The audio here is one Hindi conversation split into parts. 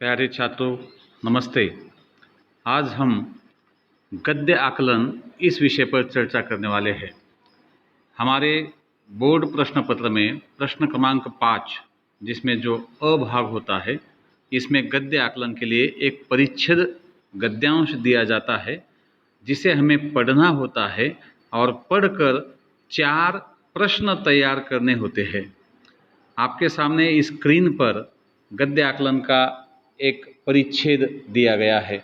प्यारे छात्रों, नमस्ते। आज हम गद्य आकलन इस विषय पर चर्चा करने वाले हैं। हमारे बोर्ड प्रश्न पत्र में प्रश्न क्रमांक 5, जिसमें जो अ भाग होता है, इसमें गद्य आकलन के लिए एक परिच्छेद गद्यांश दिया जाता है, जिसे हमें पढ़ना होता है और पढ़कर 4 प्रश्न तैयार करने होते हैं। आपके सामने स्क्रीन पर गद्य आकलन का एक परिच्छेद दिया गया है।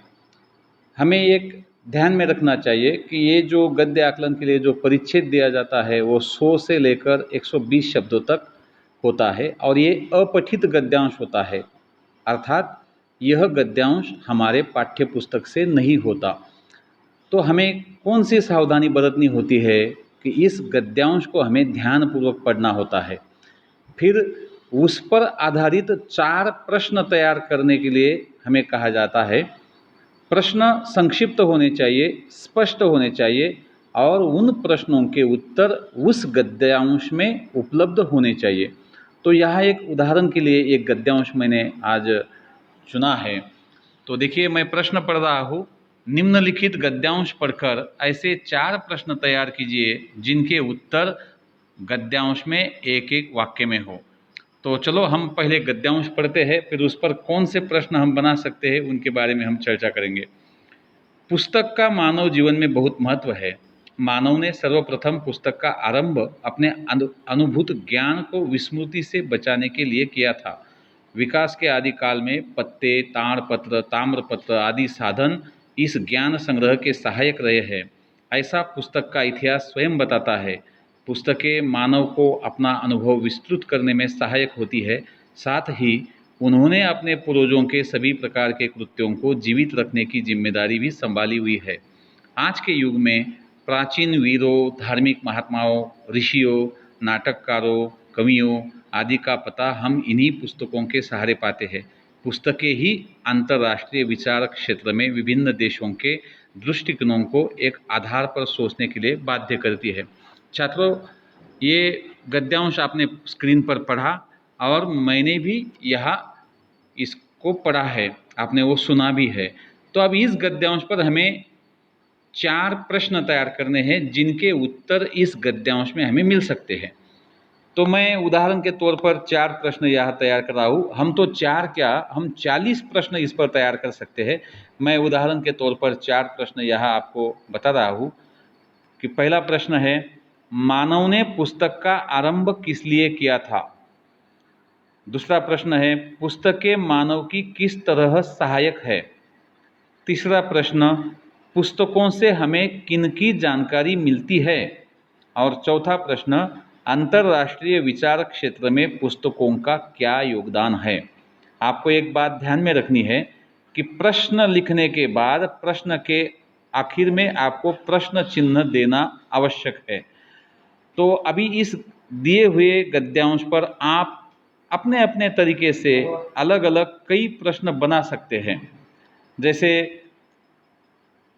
हमें एक ध्यान में रखना चाहिए कि ये जो गद्य आकलन के लिए जो परिच्छेद दिया जाता है वो 100 से लेकर 120 शब्दों तक होता है और ये अपठित गद्यांश होता है, अर्थात यह गद्यांश हमारे पाठ्य पुस्तक से नहीं होता। तो हमें कौन सी सावधानी बरतनी होती है कि इस गद्यांश को हमें ध्यानपूर्वक पढ़ना होता है। फिर उस पर आधारित 4 प्रश्न तैयार करने के लिए हमें कहा जाता है। प्रश्न संक्षिप्त होने चाहिए, स्पष्ट होने चाहिए और उन प्रश्नों के उत्तर उस गद्यांश में उपलब्ध होने चाहिए। तो यहाँ एक उदाहरण के लिए एक गद्यांश मैंने आज चुना है। तो देखिए, मैं प्रश्न पढ़ रहा हूँ। निम्नलिखित गद्यांश पढ़कर ऐसे 4 प्रश्न तैयार कीजिए जिनके उत्तर गद्यांश में एक एक वाक्य में हो। तो चलो हम पहले गद्यांश पढ़ते हैं, फिर उस पर कौन से प्रश्न हम बना सकते हैं उनके बारे में हम चर्चा करेंगे। पुस्तक का मानव जीवन में बहुत महत्व है। मानव ने सर्वप्रथम पुस्तक का आरंभ अपने अनुभूत ज्ञान को विस्मृति से बचाने के लिए किया था। विकास के आदि काल में पत्ते, ताड़पत्र, ताम्रपत्र आदि साधन इस ज्ञान संग्रह के सहायक रहे हैं। ऐसा पुस्तक का इतिहास स्वयं बताता है। पुस्तकें मानव को अपना अनुभव विस्तृत करने में सहायक होती है। साथ ही उन्होंने अपने पूर्वजों के सभी प्रकार के कृत्यों को जीवित रखने की जिम्मेदारी भी संभाली हुई है। आज के युग में प्राचीन वीरों, धार्मिक महात्माओं, ऋषियों, नाटककारों, कवियों आदि का पता हम इन्हीं पुस्तकों के सहारे पाते हैं। पुस्तकें ही अंतर्राष्ट्रीय विचार क्षेत्र में विभिन्न देशों के दृष्टिकोणों को एक आधार पर सोचने के लिए बाध्य करती है। छात्रों, ये गद्यांश आपने स्क्रीन पर पढ़ा और मैंने भी यहाँ इसको पढ़ा है, आपने वो सुना भी है। तो अब इस गद्यांश पर हमें 4 प्रश्न तैयार करने हैं जिनके उत्तर इस गद्यांश में हमें मिल सकते हैं। तो मैं उदाहरण के तौर पर 4 प्रश्न यहाँ तैयार कर रहा हूँ। हम तो 4 क्या, हम 40 प्रश्न इस पर तैयार कर सकते हैं। मैं उदाहरण के तौर पर 4 प्रश्न यहाँ आपको बता रहा हूँ कि पहला प्रश्न है, मानव ने पुस्तक का आरंभ किस लिए किया था। दूसरा प्रश्न है, पुस्तकें मानव की किस तरह सहायक है। तीसरा प्रश्न, पुस्तकों से हमें किनकी जानकारी मिलती है। और चौथा प्रश्न, अंतर्राष्ट्रीय विचार क्षेत्र में पुस्तकों का क्या योगदान है। आपको एक बात ध्यान में रखनी है कि प्रश्न लिखने के बाद प्रश्न के आखिर में आपको प्रश्न चिन्ह देना आवश्यक है। तो अभी इस दिए हुए गद्यांश पर आप अपने अपने तरीके से अलग अलग कई प्रश्न बना सकते हैं। जैसे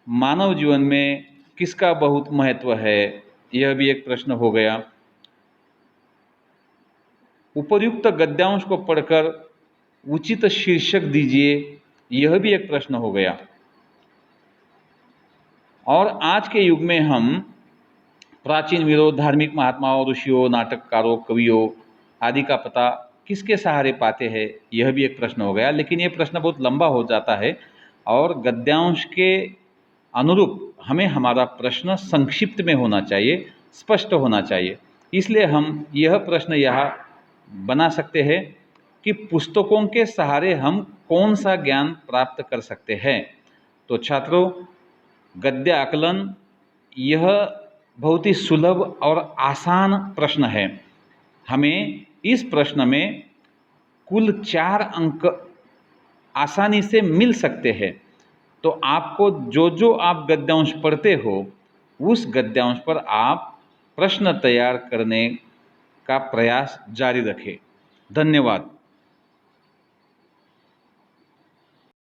मानव जीवन में किसका बहुत महत्व है, यह भी एक प्रश्न हो गया। उपर्युक्त गद्यांश को पढ़कर उचित शीर्षक दीजिए, यह भी एक प्रश्न हो गया। और आज के युग में हम प्राचीन वीरों, धार्मिक महात्माओं, ऋषियों, नाटककारों, कवियों आदि का पता किसके सहारे पाते हैं, यह भी एक प्रश्न हो गया। लेकिन यह प्रश्न बहुत लंबा हो जाता है और गद्यांश के अनुरूप हमें हमारा प्रश्न संक्षिप्त में होना चाहिए, स्पष्ट होना चाहिए। इसलिए हम यह प्रश्न यहाँ बना सकते हैं कि पुस्तकों के सहारे हम कौन सा ज्ञान प्राप्त कर सकते हैं। तो छात्रों, गद्य आकलन यह बहुत ही सुलभ और आसान प्रश्न है। हमें इस प्रश्न में कुल 4 अंक आसानी से मिल सकते हैं। तो आपको जो आप गद्यांश पढ़ते हो उस गद्यांश पर आप प्रश्न तैयार करने का प्रयास जारी रखें। धन्यवाद।